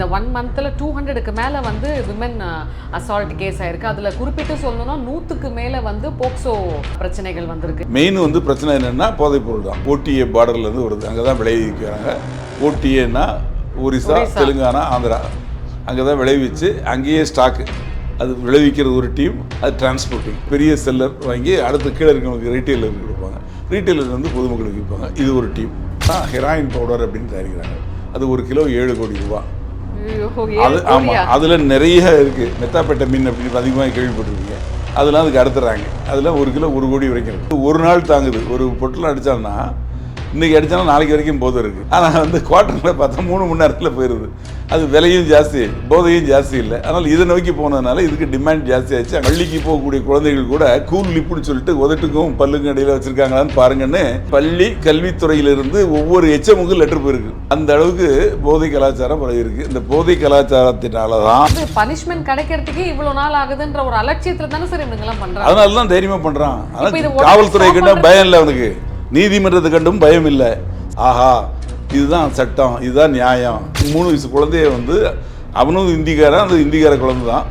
இந்த 1 மந்த்தில் 200க்கு மேலே வந்து விமன் அசால்ட் கேஸ் ஆயிருக்கு. அதில் குறிப்பிட்டு சொல்லணும்னா 100க்கு மேலே வந்து போக்சோ பிரச்சனைகள் வந்திருக்கு. மெயின் வந்து பிரச்சனை என்னென்னா போதைப்பொருள் தான். ஓடிஏ பார்டர்லேருந்து வருது, அங்கே தான் விளைவிக்கிறாங்க. ஓடிஏன்னா ஒரிசா, தெலுங்கானா, ஆந்திரா, அங்கே தான் விளைவிச்சு அங்கேயே ஸ்டாக்கு. அது விளைவிக்கிறது ஒரு டீம், அது டிரான்ஸ்போர்ட்டிங். பெரிய செல்லர் வாங்கி அடுத்து கீழே இருக்கவங்களுக்கு ரீட்டெயிலருக்கு கொடுப்பாங்க, ரீட்டெயிலர் வந்து பொதுமக்களுக்கு விற்பாங்க. இது ஒரு டீம். ஹெராயின் பவுடர் அப்படின்னு தயாரிக்கிறாங்க. அது 1 கிலோ 7 கோடி ரூபா. அது ஆமாம், அதில் நிறைய இருக்குது. மெத்தாபெட்டமின் அப்படின்னு அதிகமாக கேள்விப்பட்டிருக்கீங்க. அதெல்லாம் அதுக்கு அடுத்துறாங்க. அதில் 1 கிலோ 1 கோடி வரைக்கும் இருக்குது. ஒரு நாள் தாங்குது. ஒரு பொட்டலம் அடித்தாங்கன்னா இன்றைக்கி அடித்தாலும் நாளைக்கு வரைக்கும் போதை இருக்குது. ஆனால் வந்து குவார்ட்டரில் பார்த்தா 3 மணி நேரத்தில் போயிடுது. அது விலையும் ஜாஸ்தி, போதையும் ஜாஸ்தி இல்லை. அதனால் இதை நோக்கி போனதுனால இதுக்கு டிமாண்ட் ஜாஸ்தி ஆச்சு. பள்ளிக்கு போகக்கூடிய குழந்தைகள் கூட கூல் லிப்புன்னு சொல்லிட்டு உதட்டுக்கும் பல்லுக்கும் இடையில வச்சுருக்காங்களான்னு பாருங்கன்னு பள்ளி கல்வித்துறையிலிருந்து ஒவ்வொரு எச்எம்முக்கும் லெட்டர் போயிருக்கு. அந்த அளவுக்கு போதை கலாச்சாரம் இருக்குது. இந்த போதை கலாச்சாரத்தினால தான் பனிஷ்மெண்ட் கிடைக்கிறதுக்கு இவ்வளோ நாள் ஆகுதுன்ற ஒரு அலட்சியத்தில் தானே சார் இவங்கெல்லாம் பண்ணுறாங்க. அதனால தான் தைரியமாக பண்ணுறான். ஆனால் காவல்துறை கண்டா பயம் இல்லை அவனுக்கு, நீதிமன்றத்தை கண்டும் பயம் இல்லை. ஆஹா, இதுதான் சட்டம், இதுதான் நியாயம். 3 வயசு குழந்தைய வந்து அவனும் இந்திக்காரன், அந்த இந்திக்கார குழந்தை தான்.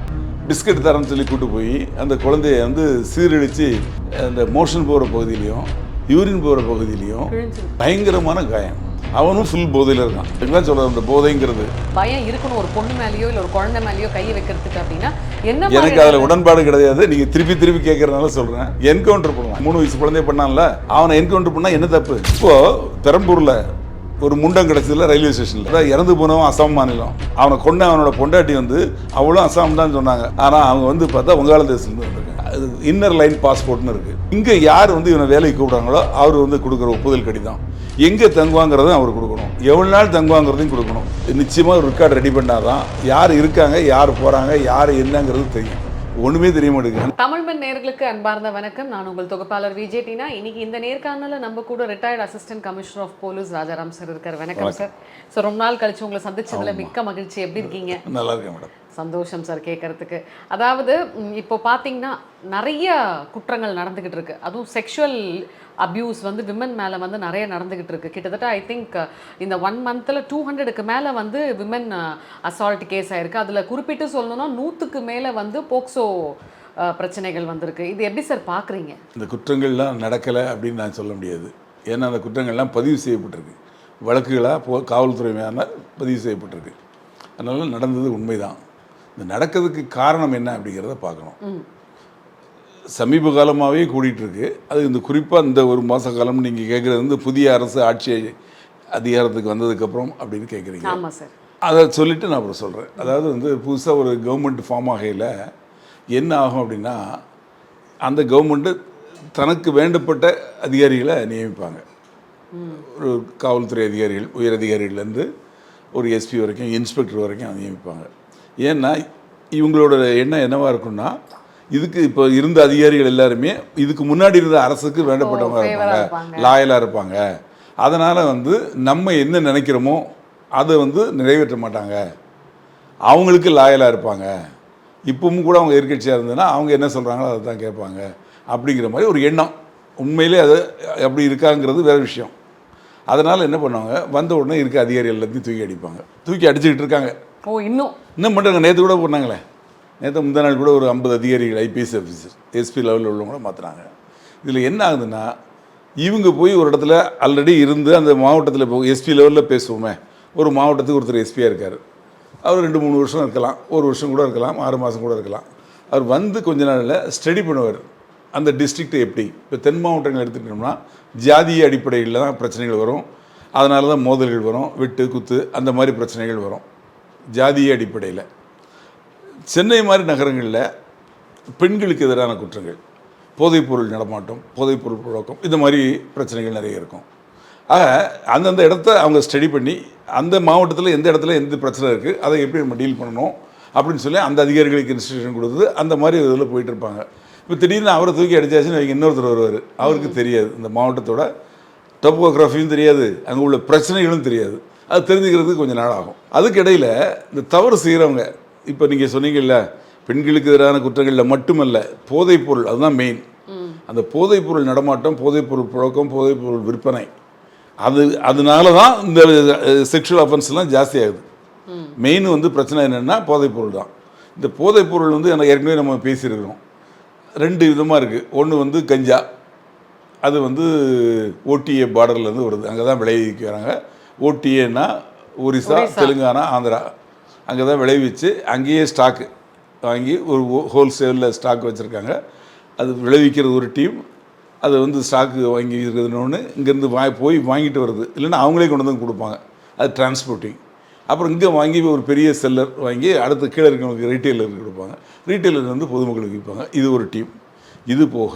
பிஸ்கட் தரேன்னு சொல்லி கூட்டு போய் அந்த குழந்தைய வந்து சீரழித்து அந்த மோஷன் போகிற பகுதியிலையும் யூரின் போகிற பகுதியிலையும் பயங்கரமான காயம். அவனும் ஃபுல் போதையில் இருக்கான். என்ன சொல்கிறது, அந்த போதைங்கிறது பயம் இருக்கணும். ஒரு பொண்ணு மேலேயோ இல்லை ஒரு குழந்தை மேலேயோ கை வைக்கிறதுக்கு அப்படின்னா என்ன? எனக்கு அதில் உடன்பாடு கிடையாது. நீங்கள் திருப்பி கேட்கறதுனால சொல்கிறேன். என்கவுண்டர் பண்ணலாம். 3 வயசு குழந்தைய பண்ணான்ல, அவனை என்கவுண்டர் பண்ணால் என்ன தப்பு? இப்போது பெரம்பூரில் ஒரு முண்டம் கிடச்சதில்ல, ரயில்வே ஸ்டேஷனில். அதான் இறந்து போனவன் அசாம் மாநிலம். அவனை கொண்டு அவனோட பொண்டாட்டி வந்து அவ்வளோ அசாம் தான் சொன்னாங்க. ஆனால் அவங்க வந்து பார்த்தா வங்காளதேசத்துலேருந்து வந்திருக்காங்க. அது இன்னர் லைன் பாஸ்போர்ட்னு இருக்குது. இங்கே யார் வந்து இவனை வேலைக்கு கூப்பிட்றாங்களோ அவர் வந்து கொடுக்குற ஒப்புதல் கடிதம். எங்கே தங்குவாங்கிறதும் அவர் கொடுக்கணும், எவ்வளோ நாள் தங்குவாங்கிறதையும் கொடுக்கணும். நிச்சயமாக ஒரு ரெக்கார்டு ரெடி பண்ணாதான் யார் இருக்காங்க, யார் போகிறாங்க, யார் என்னங்கிறது தெரியும். ஒன்றுமே தெரிய மாட்டேங்குது. தமிழ்மண் நேயர்களுக்கு அன்பார்ந்த வணக்கம். நான் உங்கள் தொகுப்பாளர் விஜே டீனா. இன்னைக்கு இந்த நேர்காணலில் நம்ம கூட retired assistant commissioner of police Rajaram sir இருக்கார். வணக்கம் சார். ஸோ ரொம்ப நாள் கழிச்சு உங்களை சந்திச்சதுல மிக்க மகிழ்ச்சி. எப்படி இருக்கீங்க? நல்லா இருக்கேன் மேடம். சந்தோஷம் சார் கேட்கறதுக்கு. அதாவது இப்போ பார்த்தீங்கன்னா நிறைய குற்றங்கள் நடந்துக்கிட்டு இருக்கு. அதுவும் செக்ஷுவல் அப்யூஸ் வந்து விமன் மேலே வந்து நிறைய நடந்துக்கிட்டு இருக்கு. கிட்டத்தட்ட ஐ திங்க் இந்த 1 மந்த்தில் 200க்கு மேலே வந்து விமன் அசால்ட் கேஸ் ஆயிருக்கு. அதில் குறிப்பிட்டு சொல்லணும்னா 100க்கு மேலே வந்து போக்சோ பிரச்சனைகள் வந்திருக்கு. இது எப்படி சார் பார்க்குறீங்க? இந்த குற்றங்கள்லாம் நடக்கலை அப்படின்னு நான் சொல்ல முடியாது. ஏன்னா அந்த குற்றங்கள்லாம் பதிவு செய்யப்பட்டிருக்கு, வழக்குகளாக காவல்துறை மேலே பதிவு செய்யப்பட்டிருக்கு. அதனால நடந்தது உண்மைதான். இந்த நடக்கிறதுக்கு காரணம் என்ன அப்படிங்கிறத பார்க்கணும். சமீப காலமாகவே கூடிகிட்ருக்கு. அது இந்த குறிப்பாக இந்த 1 மாத காலம் நீங்கள் கேட்குறது வந்து புதிய அரசு ஆட்சி அதிகாரத்துக்கு வந்ததுக்கப்புறம் அப்படின்னு கேட்குறீங்க. ஆமாம் சார். அதை சொல்லிவிட்டு நான் அப்புறம் சொல்கிறேன். அதாவது வந்து புதுசாக ஒரு கவர்மெண்ட் ஃபார்ம் ஆகையில் என்ன ஆகும் அப்படின்னா, அந்த கவர்மெண்ட்டு தனக்கு வேண்டப்பட்ட அதிகாரிகளை நியமிப்பாங்க. ஒரு காவல்துறை அதிகாரிகள், உயர் அதிகாரிகள்லேருந்து ஒரு எஸ்பி வரைக்கும், இன்ஸ்பெக்டர் வரைக்கும் நியமிப்பாங்க. ஏன்னா இவங்களோட எண்ணம் என்னவாக இருக்குன்னா, இதுக்கு இப்போ இருந்த அதிகாரிகள் எல்லாருமே இதுக்கு முன்னாடி இருந்த அரசுக்கு வேண்டப்பட்டவங்க இருப்பாங்க, லாயலாக இருப்பாங்க. அதனால் வந்து நம்ம என்ன நினைக்கிறோமோ அதை வந்து நிறைவேற்ற மாட்டாங்க, அவங்களுக்கு லாயலாக இருப்பாங்க. இப்பவும் கூட அவங்க எதிர்க்கட்சியாக இருந்ததுன்னா அவங்க என்ன சொல்கிறாங்களோ அதை தான் கேட்பாங்க அப்படிங்கிற மாதிரி ஒரு எண்ணம். உண்மையிலே அது அப்படி இருக்காங்கிறது வேறு விஷயம். அதனால் என்ன பண்ணுவாங்க, வந்த உடனே இருக்க அதிகாரிகள் எல்லாத்தையும் தூக்கி அடிப்பாங்க. தூக்கி அடிச்சுக்கிட்டு இருக்காங்க. இன்னும் பண்ணுறாங்க. நேற்று கூட பண்ணாங்களே, நேற்று முந்தா நாள் கூட ஒரு 50 அதிகாரிகள், ஐபிஎஸ் ஆஃபீஸர், எஸ்பி லெவலில் உள்ளவங்கள மாற்றுறாங்க. இதில் என்ன ஆகுதுன்னா, இவங்க போய் ஒரு இடத்துல ஆல்ரெடி இருந்து அந்த மாவட்டத்தில் இப்போ எஸ்பி லெவலில் பேசுவோமே, ஒரு மாவட்டத்துக்கு ஒருத்தர் எஸ்பியாக இருக்கார். அவர் 2-3 வருஷம் இருக்கலாம், 1 வருஷம் கூட இருக்கலாம், 6 மாதம் கூட இருக்கலாம். அவர் வந்து கொஞ்ச நாளில் ஸ்டடி பண்ணுவார் அந்த டிஸ்ட்ரிக்ட்டை எப்படி. இப்போ தென் மாவட்டங்கள் எடுத்துக்கிட்டோம்னா ஜாதிய அடிப்படையில் தான் பிரச்சனைகள் வரும். அதனால தான் மோதல்கள் வரும், வெட்டு குத்து அந்த மாதிரி பிரச்சனைகள் வரும் ஜாதிய அடிப்படையில். சென்னை மாதிரி நகரங்களில் பெண்களுக்கு எதிரான குற்றங்கள், போதைப்பொருள் நடமாட்டம், போதைப்பொருள் புழக்கம், இந்த மாதிரி பிரச்சனைகள் நிறைய இருக்கும். ஆக அந்தந்த இடத்த அவங்க ஸ்டடி பண்ணி அந்த மாவட்டத்தில் எந்த இடத்துல எந்த பிரச்சனை இருக்குது, அதை எப்படி நம்ம டீல் பண்ணணும் அப்படின்னு சொல்லி அந்த அதிகாரிகளுக்கு இன்ஸ்ட்ரக்ஷன் கொடுத்து அந்த மாதிரி இதில் போயிட்டு இருப்பாங்க. இப்போ திடீர்னு அவரை தூக்கி அடித்தாச்சுன்னு இன்னொருத்தர் வருவார். அவருக்கு தெரியாது, இந்த மாவட்டத்தோட டோபோகிராஃபியும் தெரியாது, அங்கே உள்ள பிரச்சனைகளும் தெரியாது. அது தெரிஞ்சுக்கிறதுக்கு கொஞ்சம் நாள் ஆகும். அதுக்கிடையில் இந்த தவறு செய்கிறவங்க, இப்போ நீங்கள் சொன்னீங்கல்ல, பெண்களுக்கு எதிரான குற்றங்களில் மட்டுமல்ல, போதைப்பொருள் அதுதான் மெயின். அந்த போதைப்பொருள் நடமாட்டம், போதைப்பொருள் புழக்கம், போதைப்பொருள் விற்பனை, அதனால தான் இந்த செக்ஷுவல் அஃபென்ஸ்லாம் ஜாஸ்தி ஆகுது. மெயின் வந்து பிரச்சனை என்னென்னா போதைப்பொருள் தான். இந்த போதைப்பொருள் வந்து எனக்கு ஏற்கனவே நம்ம பேசியிருக்கிறோம். 2 விதமாக இருக்குது. ஒன்று வந்து கஞ்சா, அது வந்து ஓடிஏ பார்டர்லேருந்து வருது, அங்கே தான் விளைவிக்கிறாங்க. ஓடிஏன்னா ஒரிசா, தெலுங்கானா, ஆந்திரா, அங்கே தான் விளைவிச்சு அங்கேயே ஸ்டாக்கு வாங்கி ஒரு ஹோல்சேலில் ஸ்டாக் வச்சுருக்காங்க. அது விளைவிக்கிறது ஒரு டீம், அது வந்து ஸ்டாக்கு வாங்கி இருக்கிறதுன்னு ஒன்று, இங்கேருந்து போய் வாங்கிட்டு வருது, இல்லைன்னா அவங்களே கொண்டு வந்து கொடுப்பாங்க, அது டிரான்ஸ்போர்ட்டிங். அப்புறம் இங்கே வாங்கி ஒரு பெரிய செல்லர் வாங்கி அடுத்து கீழே இருக்கிறவங்களுக்கு ரீட்டெயிலருக்கு கொடுப்பாங்க, ரீட்டெயிலர் வந்து பொதுமக்களுக்கு விற்பாங்க. இது ஒரு டீம். இது போக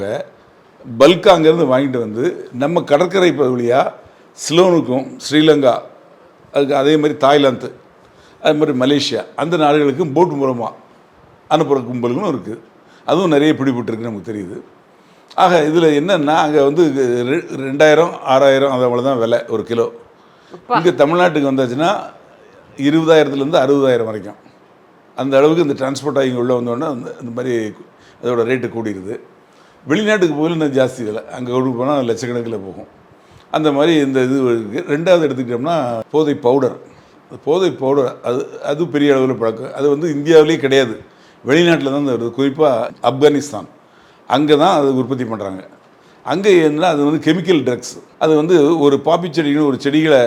பல்காக அங்கேருந்து வாங்கிட்டு வந்து நம்ம கடற்கரை பகுதியாக சிலோனுக்கும், ஸ்ரீலங்கா, அதுக்கு அதே மாதிரி தாய்லாந்து, அது மாதிரி மலேசியா, அந்த நாடுகளுக்கும் போட் மூலமாக அனுப்புகிற கும்பல்களும் இருக்குது. அதுவும் நிறைய பிடிபட்டுருக்கு, நமக்கு தெரியுது. ஆக இதில் என்னென்னா அங்கே வந்து 2000, 6000 அது அவ்வளோதான் விலை ஒரு கிலோ. இங்கே தமிழ்நாட்டுக்கு வந்தாச்சுன்னா 20,000லேருந்து 60,000 வரைக்கும். அந்த அளவுக்கு இந்த டிரான்ஸ்போர்ட் ஆகி உள்ளே வந்தோடனே அந்த மாதிரி அதோட ரேட்டு கூடிடுது. வெளிநாட்டுக்கு போய் இன்னும் ஜாஸ்தி விலை, அங்கே கொண்டு போனால் லட்சக்கணக்கில் போகும். அந்த மாதிரி இந்த இது இருக்குது. 2வது எடுத்துக்கிட்டோம்னா போதை பவுடர். போதை பவுடர் அது பெரிய அளவில் பழக்கம். அது வந்து இந்தியாவிலே கிடையாது, வெளிநாட்டில் தான் வருது. குறிப்பாக ஆப்கானிஸ்தான், அங்கே தான் அது உற்பத்தி பண்ணுறாங்க. அங்கே என்ன, அது வந்து கெமிக்கல் ட்ரக்ஸ். அது வந்து ஒரு பாப்பி செடின்னு ஒரு செடிகளை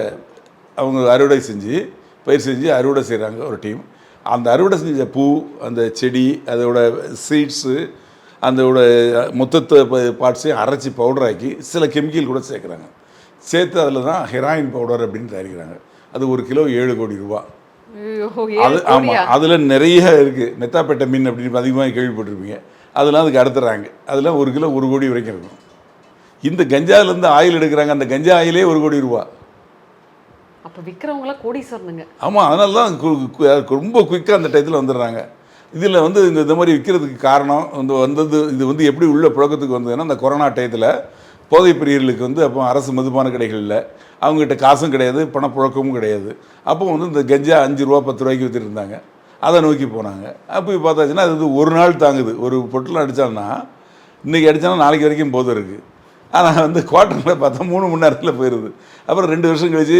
அவங்க அறுவடை செஞ்சு, பயிர் செஞ்சு அறுவடை செய்கிறாங்க ஒரு டீம். அந்த அறுவடை செஞ்ச பூ, அந்த செடி, அதோட சீட்ஸு, அதோட மொத்தத்தை பார்ட்ஸையும் அரைச்சி பவுடராக்கி சில கெமிக்கல் கூட சேர்க்குறாங்க. சேர்த்து அதில் தான் ஹெராயின் பவுடர் அப்படின்னு தயாரிக்கிறாங்க. அது ஒரு கிலோ 7 கோடி ரூபா. அது ஆமாம், அதில் நிறைய இருக்குது. மெத்தாபெட்டமின் அப்படின்னு அதிகமாக கேள்விப்பட்டிருப்பீங்க. அதெல்லாம் அதுக்கு அடுத்துறாங்க. அதெல்லாம் ஒரு கிலோ 1 கோடி வரைக்கும் இருக்கும். இந்த கஞ்சாவிலேருந்து ஆயில் எடுக்கிறாங்க, அந்த கஞ்சா ஆயிலே 1 கோடி ரூபா. அப்போ விற்கிறவங்களாம் கோடீஸ்வரனுங்க. ஆமாம், அதனால தான் ரொம்ப குயிக்காக அந்த டயத்தில் வந்துடுறாங்க. இதில் வந்து இந்த மாதிரி விற்கிறதுக்கு காரணம் வந்தது, இது வந்து எப்படி உள்ள புழக்கத்துக்கு வந்ததுன்னா, இந்த கொரோனா டயத்தில் போதை பிரியர்களுக்கு வந்து அப்போ அரசு மதுபான கடைகள் இல்லை, அவங்ககிட்ட காசும் கிடையாது, பணப்புழக்கமும் கிடையாது. அப்போ வந்து இந்த கஞ்சா 5 ரூபா 10 ரூபாய்க்கு விற்றுட்டு இருந்தாங்க. அதை நோக்கி போனாங்க. அப்போ பார்த்தாச்சுன்னா அது ஒரு நாள் தாங்குது. ஒரு பொட்டலம் அடித்தான்னா இன்றைக்கி அடித்தானா நாளைக்கு வரைக்கும் போதை இருக்குது. ஆனால் வந்து குவார்ட்டரில் பார்த்தா 3 மணி நேரத்தில் போயிடுது. அப்புறம் 2 வருஷம் கழிச்சு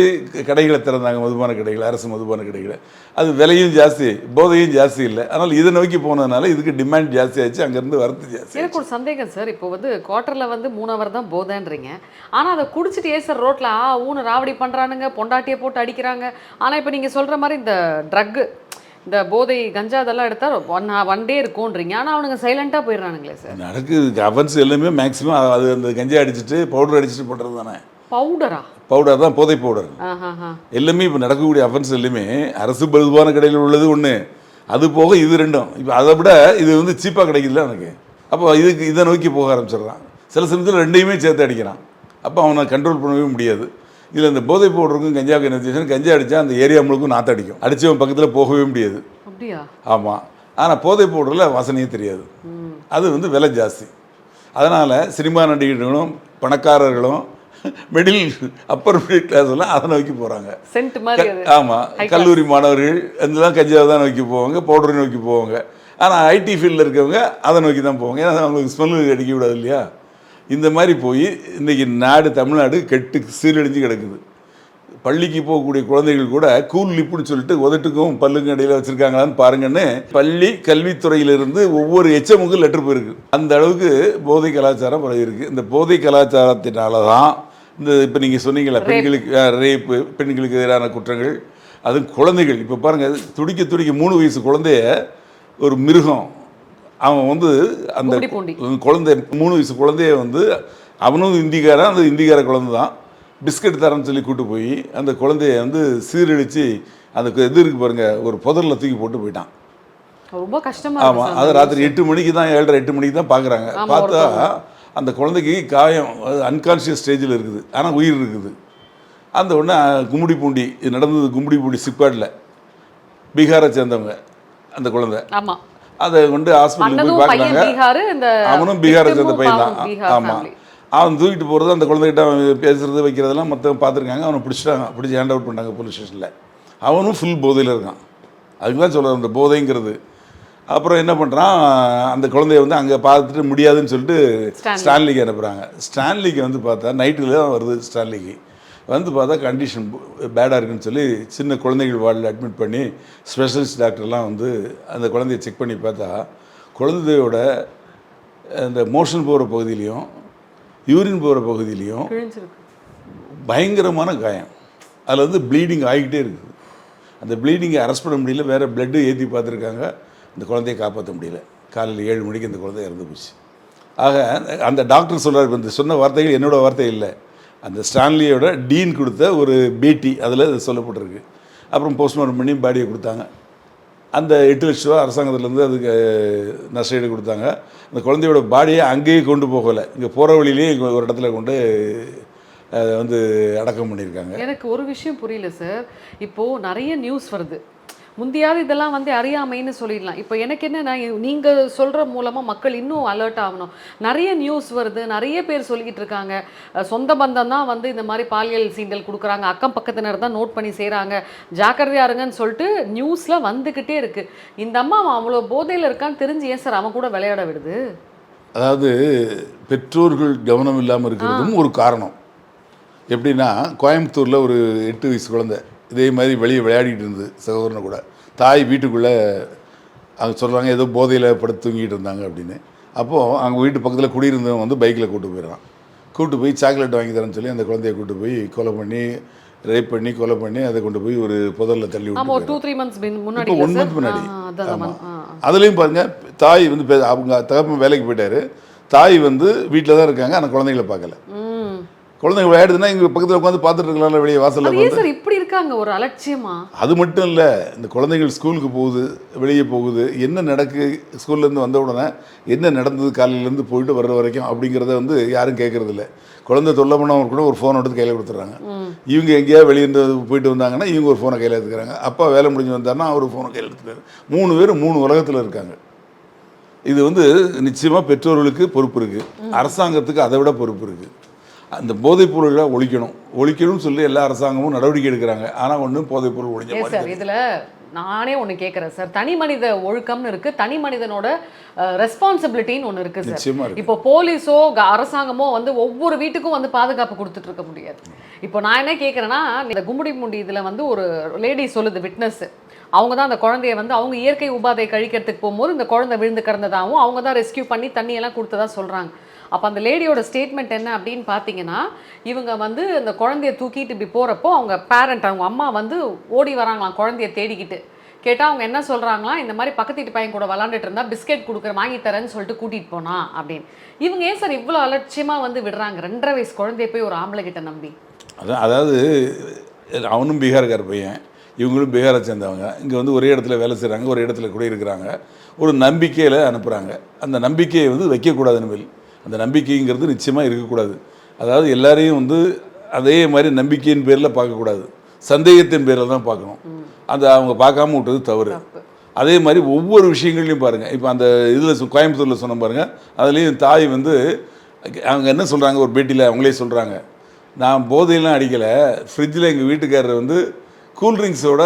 கடைகளை திறந்தாங்க, மதுபான கடைகள், அரசு மதுபான கடைகளை. அது விலையும் ஜாஸ்தி, போதையும் ஜாஸ்தி இல்லை. அதனால் இதை நோக்கி போனதுனால இதுக்கு டிமாண்ட் ஜாஸ்தி ஆச்சு, அங்கேருந்து வரத்து ஜாஸ்தி. எனக்கு ஒரு சந்தேகம் சார், இப்போ வந்து குவார்ட்டரில் வந்து 3 ஹவர் தான் போதைன்றீங்க, ஆனால் அதை குடிச்சிட்டு சார் ரோட்டில் ஊன்னு ராவடி பண்ணுறானுங்க, பொண்டாட்டியை போட்டு அடிக்கிறாங்க. ஆனால் இப்போ நீங்கள் சொல்கிற மாதிரி இந்த ட்ரக்கு, இந்த போதை கஞ்சா அதெல்லாம் எடுத்தால் ஒன் டே இருக்கும்ன்றீங்க, ஆனால் அவனுங்க சைலண்ட்டாக போயிடுறானுங்களே சார். நடக்குது. அவன்ஸ் எல்லாமே மேக்ஸிமம் அது அந்த கஞ்சா அடிச்சுட்டு பவுடர் அடிச்சுட்டு போடுறது தானே. பவுடரா? பவுடர் தான் போதை பவுடர். எல்லாமே இப்போ நடக்கக்கூடிய அஃபென்ஸ் எல்லாமே அரசு மதுபான கடையில் உள்ளது ஒன்று, அது போக இது 2ம். இப்போ அதை விட இது வந்து சீப்பாக கிடைக்குதுல்ல எனக்கு. அப்போ இதை நோக்கி போக ஆரம்பிச்சிடுறான். சில சமயத்தில் 2யுமே சேர்த்து அடிக்கிறான். அப்போ அவனை கண்ட்ரோல் பண்ணவே முடியாது. இதில் இந்த போதை பவுடருக்கும் கஞ்சாவுக்கு என்ன விஷயம், கஞ்சா அடித்தா அந்த ஏரியா முழுக்கும் நாற்று அடிக்கும், அடித்தவன் பக்கத்தில் போகவே முடியாது. அப்படியா? ஆமாம். ஆனால் போதை பவுடரில் வாசனையே தெரியாது. அது வந்து விலை ஜாஸ்தி. அதனால் சினிமா நடிகர்களும் பணக்காரர்களும் மிடில் அப்பர் மிடில் கிளாஸ் எல்லாம் அதை நோக்கி போகிறாங்க. ஆமாம், கல்லூரி மாணவர்கள் இதெல்லாம் கஞ்சாவை தான் நோக்கி போவாங்க, பவுடரை நோக்கி போவாங்க. ஆனால் ஐடி ஃபீல்டில் இருக்கவங்க அதை நோக்கி தான் போவாங்க, ஏன்னா அவங்களுக்கு ஸ்மெல்லு அடிக்கக்கூடாது இல்லையா. இந்த மாதிரி போய் இன்றைக்கி தமிழ்நாடு கெட்டு சீரழிஞ்சு கிடக்குது. பள்ளிக்கு போகக்கூடிய குழந்தைகள் கூட கூல் லிப்புன்னு சொல்லிட்டு உதட்டுக்கும் பல்லுக்கும் இடையில் வச்சுருக்காங்களான்னு பாருங்கன்னு பள்ளி கல்வித்துறையிலிருந்து ஒவ்வொரு எச்சமுக்கும் லெட்டர் போயிருக்கு. அந்த அளவுக்கு போதை கலாச்சாரம் பரவிருக்கு. இந்த போதை கலாச்சாரத்தினால தான் இந்த இப்போ நீங்கள் சொன்னீங்களா பெண்களுக்கு ரேப்பு, பெண்களுக்கு எதிரான குற்றங்கள், அதுவும் குழந்தைகள். இப்போ பாருங்கள், துடிக்க 3 வயசு குழந்தைய ஒரு மிருகம், அவன் வந்து அந்த குழந்தை 3 வயசு குழந்தைய வந்து அவனும் இந்திக்காரன், அந்த இந்திக்கார குழந்தை தான், பிஸ்கட் தரேன்னு சொல்லி கூப்பிட்டு போய் அந்த குழந்தைய வந்து சீரழித்து அந்த இது இருக்கு பாருங்கள், ஒரு புதரில் தூக்கி போட்டு போயிட்டான். ரொம்ப கஷ்டமாக. ஆமாம், அது ராத்திரி 8 மணிக்கு தான் 7:30 8 மணிக்கு தான் பார்க்குறாங்க. பார்த்தா அந்த குழந்தைக்கு காயம், அது அன்கான்ஷியஸ் ஸ்டேஜில் இருக்குது, ஆனால் உயிர் இருக்குது. அந்த உடனே கும்மிடிப்பூண்டி, இது நடந்தது கும்மிடிப்பூண்டி சிப்பாடில், பீகாரை சேர்ந்தவங்க அந்த குழந்தை. ஆமாம், அதை கொண்டு ஹாஸ்பிட்டலுக்கு போய் பார்க்குறாங்க. அவனும் பீகாரை சேர்ந்த பையன் தான். ஆமாம், அவன் தூக்கிட்டு போகிறது, அந்த குழந்தைகிட்ட அவன் பேசுகிறது வைக்கிறதெல்லாம் மொத்தம் பார்த்துருக்காங்க. அவனை பிடிச்சிட்டாங்க, பிடிச்சி ஹேண்ட் அவுட் பண்ணாங்க போலீஸ் ஸ்டேஷனில். அவனும் ஃபுல் போதையில் இருக்கான். அதுக்கு தான் சொல்கிறேன் இந்த போதைங்கிறது. அப்புறம் என்ன பண்ணுறான், அந்த குழந்தைய வந்து அங்கே பார்த்துட்டு முடியாதுன்னு சொல்லிட்டு ஸ்டான்லிக்கு அனுப்புகிறாங்க. ஸ்டான்லிக்கு வந்து பார்த்தா நைட்டில் தான் வருது. ஸ்டான்லிக்கு வந்து பார்த்தா கண்டிஷன் பேடாக இருக்குன்னு சொல்லி சின்ன குழந்தைகள் வார்டில் அட்மிட் பண்ணி ஸ்பெஷலிஸ்ட் டாக்டர்லாம் வந்து அந்த குழந்தைய செக் பண்ணி பார்த்தா குழந்தையோட அந்த மோஷன் போகிற பகுதியிலையும் யூரின் போகிற பகுதியிலையும் பயங்கரமான காயம். அதில் வந்து ப்ளீடிங் ஆகிக்கிட்டே இருக்குது. அந்த ப்ளீடிங்கை அரெஸ்ட் பண்ண முடியல, வேறு பிளட்டு ஏற்றி பார்த்துருக்காங்க, இந்த குழந்தையை காப்பாற்ற முடியல. காலையில் 7 மணிக்கு இந்த குழந்தை இறந்து போச்சு. ஆக அந்த டாக்டர் சொல்கிறார், இப்போ இந்த சொன்ன வார்த்தைகள் என்னோடய வார்த்தை இல்லை, அந்த ஸ்டான்லியோட டீன் கொடுத்த ஒரு பேட்டி அதில் இது சொல்லப்பட்டிருக்கு. அப்புறம் போஸ்ட்மார்ட்டம் பண்ணி பாடியை கொடுத்தாங்க. அந்த 8 லட்ச ரூபா அரசாங்கத்துலேருந்து அதுக்கு நஷ்டஈடு கொடுத்தாங்க. அந்த குழந்தையோட பாடியை அங்கேயே கொண்டு போகலை, இங்கே போகிற வழியிலேயே ஒரு இடத்துல கொண்டு வந்து அடக்கம் பண்ணியிருக்காங்க. எனக்கு ஒரு விஷயம் புரியல சார். இப்போது நிறைய நியூஸ் வருது, முந்தியாவது இதெல்லாம் வந்து அறியாமைன்னு சொல்லிடலாம். இப்போ எனக்கு என்னென்னா, நீங்கள் சொல்கிற மூலமாக மக்கள் இன்னும் அலர்ட் ஆகணும். நிறைய நியூஸ் வருது, நிறைய பேர் சொல்லிக்கிட்டு இருக்காங்க, சொந்த பந்தம் தான் வந்து இந்த மாதிரி பாலியல் சீண்டல் கொடுக்குறாங்க, அக்கம் பக்கத்தினர் தான் நோட் பண்ணி செய்கிறாங்க, ஜாக்கிரதையா இருங்கன்னு சொல்லிட்டு நியூஸில் வந்துக்கிட்டே இருக்குது. இந்த அம்மா அவ்வளோ போதையில் இருக்கான்னு தெரிஞ்சு ஏன் சார் அவன் கூட விளையாட விடுது? அதாவது பெற்றோர்கள் கவனம் இல்லாமல் இருக்கிறதும் ஒரு காரணம். எப்படின்னா, கோயம்புத்தூரில் ஒரு 8 வயசு குழந்தை இதே மாதிரி வெளியே விளையாடிட்டு இருந்தது சகோதரனை கூட. தாய் வீட்டுக்குள்ளே அவங்க சொல்கிறாங்க ஏதோ போதையில் படுத்து தூங்கிட்டு இருந்தாங்க அப்படின்னு. அப்போது அவங்க வீட்டு பக்கத்தில் குடியிருந்தவங்க வந்து பைக்கில் கூப்பிட்டு போயிடுறான். கூப்பிட்டு போய் சாக்லேட் வாங்கி தரேன்னு சொல்லி அந்த குழந்தைய கூப்பிட்டு போய் கொலை பண்ணி, ரேப் பண்ணி, கொலை பண்ணி அதை கொண்டு போய் ஒரு புதரில் தள்ளி விட்டு 2-3 months முன்னாடி 1 month முன்னாடி. அதுலேயும் பாருங்கள், தாய் வந்து அவங்க தகப்பன் வேலைக்கு போயிட்டாரு, தாய் வந்து வீட்டில் தான் இருக்காங்க, ஆனால் குழந்தைகளை பார்க்கல. குழந்தைங்க விளையாடுதுன்னா இங்கே பக்கத்தில் உட்காந்து பார்த்துட்டு இருக்கலாம்ல வெளியே வாசலில். சார் இப்படி இருக்காங்க ஒரு அலட்சியமா? அது மட்டும் இல்லை, இந்த குழந்தைகள் ஸ்கூலுக்கு போகுது, வெளியே போகுது, என்ன நடக்கு, ஸ்கூல்லேருந்து வந்த உடனே என்ன நடந்தது காலையிலேருந்து போயிட்டு வர்ற வரைக்கும் அப்படிங்கிறத வந்து யாரும் கேட்குறது இல்லை. குழந்தை தொல்லை பண்ணவங்க கூட ஒரு ஃபோன் எடுத்து கையில் கொடுத்துட்றாங்க. இவங்க எங்கேயாவது வெளியேருந்து போயிட்டு வந்தாங்கன்னா இவங்க ஒரு ஃபோனை கையில் எடுத்துக்கிறாங்க. அப்பா வேலை முடிஞ்சு வந்தாருன்னா அவர் ஃபோனை கையில் எடுத்துக்கிறாரு. 3 பேர் 3 உலகத்தில் இருக்காங்க. இது வந்து நிச்சயமாக பெற்றோர்களுக்கு பொறுப்பு இருக்குது, அரசாங்கத்துக்கு அதை விட பொறுப்பு இருக்குது. அந்த போதைப் பொருள்களை ஒழிக்கணும்னு சொல்லி எல்லா அரசாங்கமும் நடவடிக்கை எடுக்கிறாங்க. ஆனால் ஒன்றும் போதைப் பொருள் ஒழிஞ்ச மாதிரி சார். இதில் நானே ஒன்று கேட்குறேன் சார், தனி மனித ஒழுக்கம்னு இருக்குது, தனி மனிதனோட ரெஸ்பான்சிபிலிட்டின்னு ஒன்று இருக்குது சார். இப்போ போலீஸோ அரசாங்கமோ வந்து ஒவ்வொரு வீட்டுக்கும் வந்து பாதுகாப்பு கொடுத்துட்டு இருக்க முடியாது. இப்போ நான் என்ன கேட்குறேன்னா, இந்த கும்முடிப்பூண்டி இதில் வந்து ஒரு லேடி சொல்லுது, விட்னஸ், அவங்க தான் அந்த குழந்தைய வந்து அவங்க இயற்கை உபாதை கழிக்கிறதுக்கு போகும்போது இந்த குழந்தை விழுந்து கிடந்ததாகவும் அவங்க தான் ரெஸ்கியூ பண்ணி தண்ணியெல்லாம் கொடுத்ததா சொல்கிறாங்க. அப்போ அந்த லேடியோட ஸ்டேட்மெண்ட் என்ன அப்படின்னு பார்த்தீங்கன்னா, இவங்க வந்து அந்த குழந்தைய தூக்கிட்டு இப்படி போகிறப்போ அவங்க பேரண்ட், அவங்க அம்மா வந்து ஓடி வராங்களாம் குழந்தைய தேடிக்கிட்டு. கேட்டால் அவங்க என்ன சொல்கிறாங்களாம், இந்த மாதிரி பக்கத்து வீட்டு பையன் கூட விளாண்டுட்டு இருந்தால் பிஸ்கெட் வாங்கி தரேன்னு சொல்லிட்டு கூட்டிகிட்டு போனா அப்படின்னு. இவங்க ஏன் சார் இவ்வளோ அலட்சியமாக வந்து விடுறாங்க 2.5 வயசு குழந்தைய போய் ஒரு ஆம்பளை கிட்ட நம்பி? அதாவது அவனும் பீகார்கார பையன், இவங்களும் பீகாரை சேர்ந்தவங்க, இங்கே வந்து ஒரே இடத்துல வேலை செய்கிறாங்க, ஒரு இடத்துல குடியிருக்கிறாங்க, ஒரு நம்பிக்கையில் அனுப்புகிறாங்க. அந்த நம்பிக்கையை வந்து வைக்கக்கூடாதுன்னு மேல், அந்த நம்பிக்கைங்கிறது நிச்சயமாக இருக்கக்கூடாது. அதாவது எல்லாரையும் வந்து அதே மாதிரி நம்பிக்கையின் பேரில் பார்க்கக்கூடாது, சந்தேகத்தின் பேரில் தான் பார்க்கணும். அந்த அவங்க பார்க்காம விட்டது தவறு. அதே மாதிரி ஒவ்வொரு விஷயங்கள்லையும் பாருங்கள், இப்போ அந்த இதில் கோயம்புத்தூரில் சொன்ன பாருங்கள், அதுலேயும் தாய் வந்து அவங்க என்ன சொல்கிறாங்க, ஒரு பேட்டியில் அவங்களே சொல்கிறாங்க, நான் போதையெல்லாம் அடிக்கலை, ஃப்ரிட்ஜில் எங்கள் வீட்டுக்காரர் வந்து கூல்ட்ரிங்க்ஸோட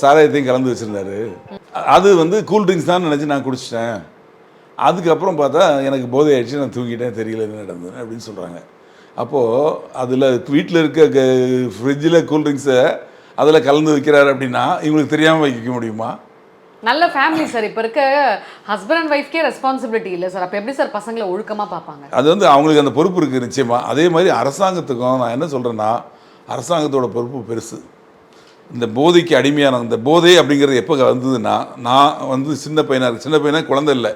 சாராயத்தையும் கலந்து வச்சுருந்தாரு, அது வந்து கூல்ட்ரிங்க்ஸ் தான் நினச்சி நான் குடிச்சிட்டேன், அதுக்கப்புறம் பார்த்தா எனக்கு போதை ஆயிடுச்சு, நான் தூங்கிட்டேன், தெரியல என்ன நடந்தது அப்படின்னு சொல்கிறாங்க. அப்போது அதில் வீட்டில் இருக்க ஃப்ரிட்ஜில் கூல்ட்ரிங்க்ஸை அதில் கலந்து வைக்கிறாரு அப்படின்னா இவங்களுக்கு தெரியாமல் வைக்க முடியுமா? நல்ல ஃபேமிலி சார். இப்போ இருக்க ஹஸ்பண்ட் அண்ட் ஒய்ஃப்கே ரெஸ்பான்சிபிலிட்டி இல்லை சார், அப்போ எப்படி சார் பசங்களை ஒழுக்கமாக பார்ப்பாங்க? அது வந்து அவங்களுக்கு அந்த பொறுப்பு இருக்குது நிச்சயமாக. அதே மாதிரி அரசாங்கத்துக்கும் நான் என்ன சொல்கிறேன்னா, அரசாங்கத்தோட பொறுப்பு பெருசு. இந்த போதைக்கு அடிமையான இந்த போதை அப்படிங்கிறது எப்போ வந்ததுன்னா, நான் வந்து சின்ன பையனாக குழந்தை இல்லை,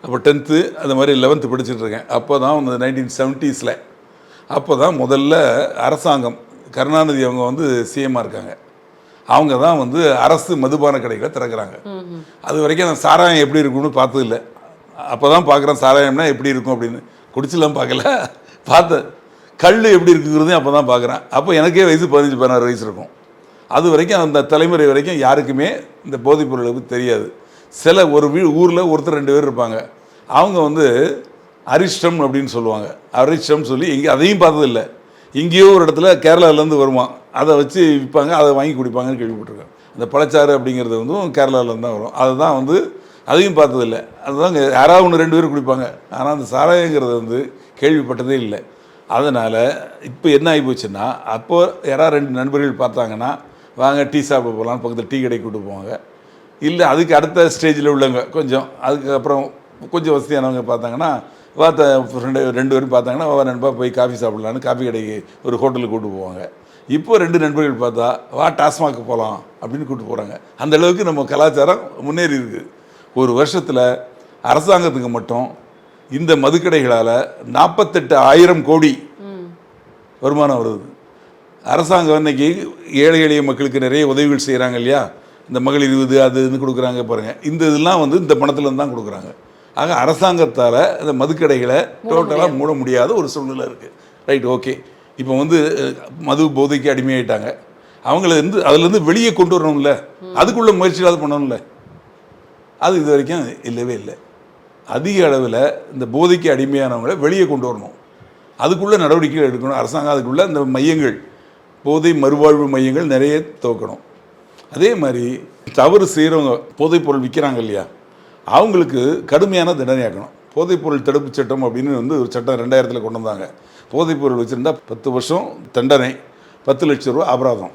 அப்போ 10th அது மாதிரி 11th படிச்சுட்டு இருக்கேன். அப்போ தான் இந்த 1970s அப்போ தான் முதல்ல அரசாங்கம், கருணாநிதி அவங்க வந்து சிஎம்மாக இருக்காங்க, அவங்க தான் வந்து அரசு மதுபான கடைகளை திறக்கிறாங்க. அது வரைக்கும் நான் சாராயம் எப்படி இருக்கும்னு பார்த்தது இல்லை. அப்போ தான் பார்க்குறேன் சாராயம்னா எப்படி இருக்கும் அப்படின்னு. குடிச்செல்லாம் பார்க்கல, பார்த்தேன். கல் எப்படி இருக்குங்கிறதையும் அப்போ தான் பார்க்குறேன். அப்போ எனக்கே வயசு 15-16 வயசு இருக்கும். அது வரைக்கும் அந்த தலைமுறை வரைக்கும் யாருக்குமே இந்த போதைப் பொருளுக்கு தெரியாது. சில ஒரு ஊரில் ஒருத்தர் 2 பேர் இருப்பாங்க, அவங்க வந்து அரிஷ்டம் அப்படின்னு சொல்லுவாங்க. அரிஷ்டம் சொல்லி இங்கே அதையும் பார்த்ததில்லை. இங்கேயோ ஒரு இடத்துல கேரளாவிலேருந்து வருவான், அதை வச்சு விற்பாங்க, அதை வாங்கி குடிப்பாங்கன்னு கேள்விப்பட்டிருக்கேன். அந்த பழச்சாறு அப்படிங்கிறது வந்து கேரளாவிலேருந்து தான் வரும். அதை தான் வந்து அதையும் பார்த்ததில்லை. அதுதான் யாராவது 1-2 பேர் குடிப்பாங்க. ஆனால் அந்த சாராயங்கிறது வந்து கேள்விப்பட்டதே இல்லை. அதனால் இப்போ என்ன ஆகி போச்சுன்னா, அப்போது யாராவது 2 நண்பர்கள் பார்த்தாங்கன்னா, வாங்க டீ சாப்பிட போகலான்னு பக்கத்தில் டீ கடைக்கு கூட்டு போவாங்க. இல்லை அதுக்கு அடுத்த ஸ்டேஜில் உள்ளவங்க கொஞ்சம் அதுக்கப்புறம் கொஞ்சம் வசதியானவங்க பார்த்தாங்கன்னா, வாத்த ஃப்ரெண்டு 2 பேரும் பார்த்தாங்கன்னா, வா நண்பா போய் காஃபி சாப்பிட்லான்னு காஃபி கடைக்கு ஒரு ஹோட்டலுக்கு கூட்டு போவாங்க. இப்போ 2 நண்பர்கள் பார்த்தா, வா டாஸ்மாக் போகலாம் அப்படின்னு கூப்பிட்டு போகிறாங்க. அந்த அளவுக்கு நம்ம கலாச்சாரம் முன்னேறி இருக்குது. ஒரு வருஷத்தில் அரசாங்கத்துக்கு மட்டும் இந்த மதுக்கடைகளால் 48,000 கோடி வருமானம் வருது. அரசாங்கம் இன்னைக்கு ஏழை எளிய மக்களுக்கு நிறைய உதவிகள் செய்கிறாங்க இல்லையா, இந்த மகளிர் இது அது இதுன்னு கொடுக்குறாங்க பாருங்கள். இந்த இதெல்லாம் வந்து இந்த பணத்துலேருந்து தான் கொடுக்குறாங்க. ஆக அரசாங்கத்தால் இந்த மதுக்கடைகளை டோட்டலாக மூட முடியாத ஒரு சூழ்நிலை இருக்குது. Right, okay. இப்போ வந்து மது போதைக்கு அடிமையாயிட்டாங்க. அவங்கள வந்து அதுலேருந்து வெளியே கொண்டு வரணும்ல, அதுக்குள்ள முயற்சிகளாவது பண்ணணும்ல. அது இது வரைக்கும் இல்லவே இல்லை. அதிக அளவில் இந்த போதைக்கு அடிமையானவங்களை வெளியே கொண்டு வரணும், அதுக்குள்ளே நடவடிக்கைகள் எடுக்கணும் அரசாங்கம். அதுக்குள்ளே இந்த மையங்கள், போதை மறுவாழ்வு மையங்கள் நிறைய துவக்கணும். அதே மாதிரி தவறு செய்கிறவங்க, போதைப்பொருள் விற்கிறாங்க இல்லையா, அவங்களுக்கு கடுமையான தண்டனை ஆக்கணும். போதைப்பொருள் தடுப்பு சட்டம் அப்படின்னு வந்து ஒரு சட்டம் 2000 கொண்டு வந்தாங்க. போதைப்பொருள் வச்சுருந்தா 10 வருஷம் தண்டனை, 10 லட்சம் ரூபா அபராதம்.